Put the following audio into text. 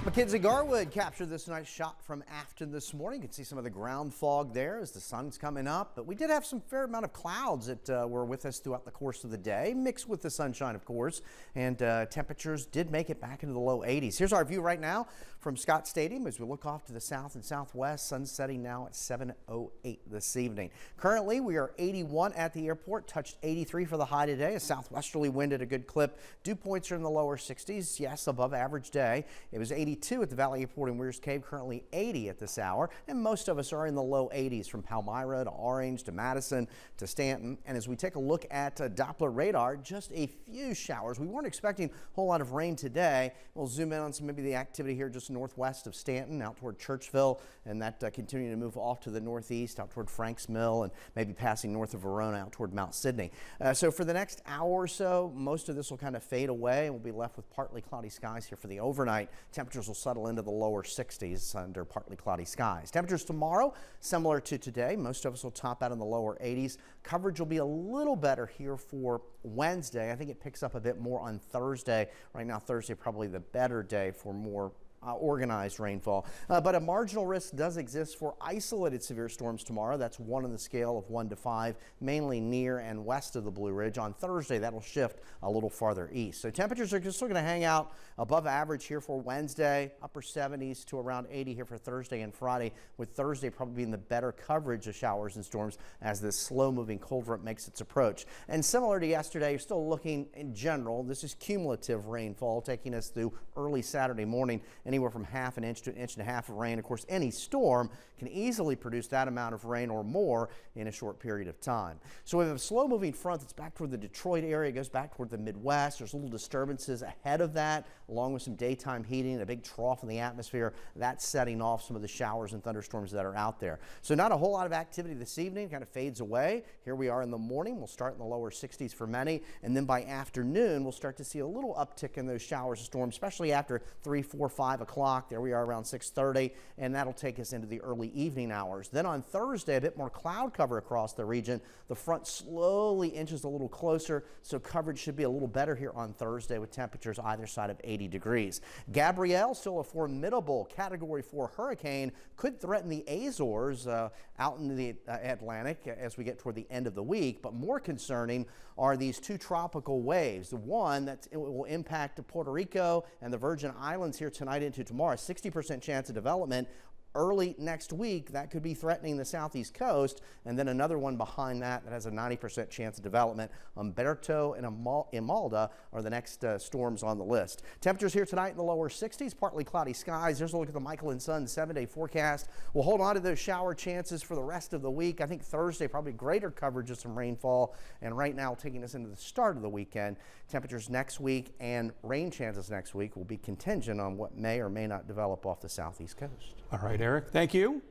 Mackenzie Garwood captured this nice shot from Afton this morning. You can see some of the ground fog there as the sun's coming up, but we did have some fair amount of clouds that were with us throughout the course of the day, mixed with the sunshine, of course, and temperatures did make it back into the low 80s. Here's our view right now from Scott Stadium as we look off to the south and southwest. Sun setting now at 7:08 this evening. Currently, we are 81 at the airport, touched 83 for the high today. A southwesterly wind at a good clip. Dew points are in the lower 60s. Yes, above average day. It was 82 at the Valley Airport in Weir's Cave, currently 80 at this hour, and most of us are in the low 80s from Palmyra to Orange to Madison to Stanton. And as we take a look at Doppler radar, just a few showers. We weren't expecting a whole lot of rain today. We'll zoom in on some maybe the activity here just northwest of Stanton out toward Churchville, and that continuing to move off to the northeast out toward Franks Mill and maybe passing north of Verona out toward Mount Sidney. So for the next hour or so, most of this will kind of fade away and we'll be left with partly cloudy skies here for the overnight. Temperatures will settle into the lower 60s under partly cloudy skies. Temperatures tomorrow similar to today. Most of us will top out in the lower 80s. Coverage will be a little better here for Wednesday. I think it picks up a bit more on Thursday. Right now, Thursday probably the better day for more organized rainfall, but a marginal risk does exist for isolated severe storms tomorrow. That's 1 on the scale of 1 to 5, mainly near and west of the Blue Ridge. On Thursday, that'll shift a little farther east. So temperatures are just still going to hang out above average here for Wednesday, upper 70s to around 80 here for Thursday and Friday, with Thursday probably being the better coverage of showers and storms as this slow-moving cold front makes its approach. And similar to yesterday, you're still looking in general, this is cumulative rainfall taking us through early Saturday morning, anywhere from half an inch to an inch and a half of rain. Of course, any storm can easily produce that amount of rain or more in a short period of time. So we have a slow moving front that's back toward the Detroit area, goes back toward the Midwest. There's little disturbances ahead of that, along with some daytime heating, a big trough in the atmosphere. That's setting off some of the showers and thunderstorms that are out there. So not a whole lot of activity this evening, kind of fades away. Here we are in the morning. We'll start in the lower 60s for many, and then by afternoon, we'll start to see a little uptick in those showers and storms, especially after 3, 4, 5 o'clock. There we are around 6:30, and that'll take us into the early evening hours. Then on Thursday, a bit more cloud cover across the region. The front slowly inches a little closer, so coverage should be a little better here on Thursday with temperatures either side of 80 degrees. Gabrielle, still a formidable Category 4 hurricane, could threaten the Azores out in the Atlantic as we get toward the end of the week, but more concerning are these two tropical waves. The one that will impact Puerto Rico and the Virgin Islands here tonight into tomorrow, 60% chance of development. Early next week, that could be threatening the southeast coast, and then another one behind that that has a 90% chance of development. Umberto and Imelda are the next storms on the list. Temperatures here tonight in the lower 60s, partly cloudy skies. There's a look at the Michael and Son 7-day forecast. We'll hold on to those shower chances for the rest of the week. I think Thursday probably greater coverage of some rainfall, and right now taking us into the start of the weekend. Temperatures next week and rain chances next week will be contingent on what may or may not develop off the southeast coast. All right, Eric, thank you.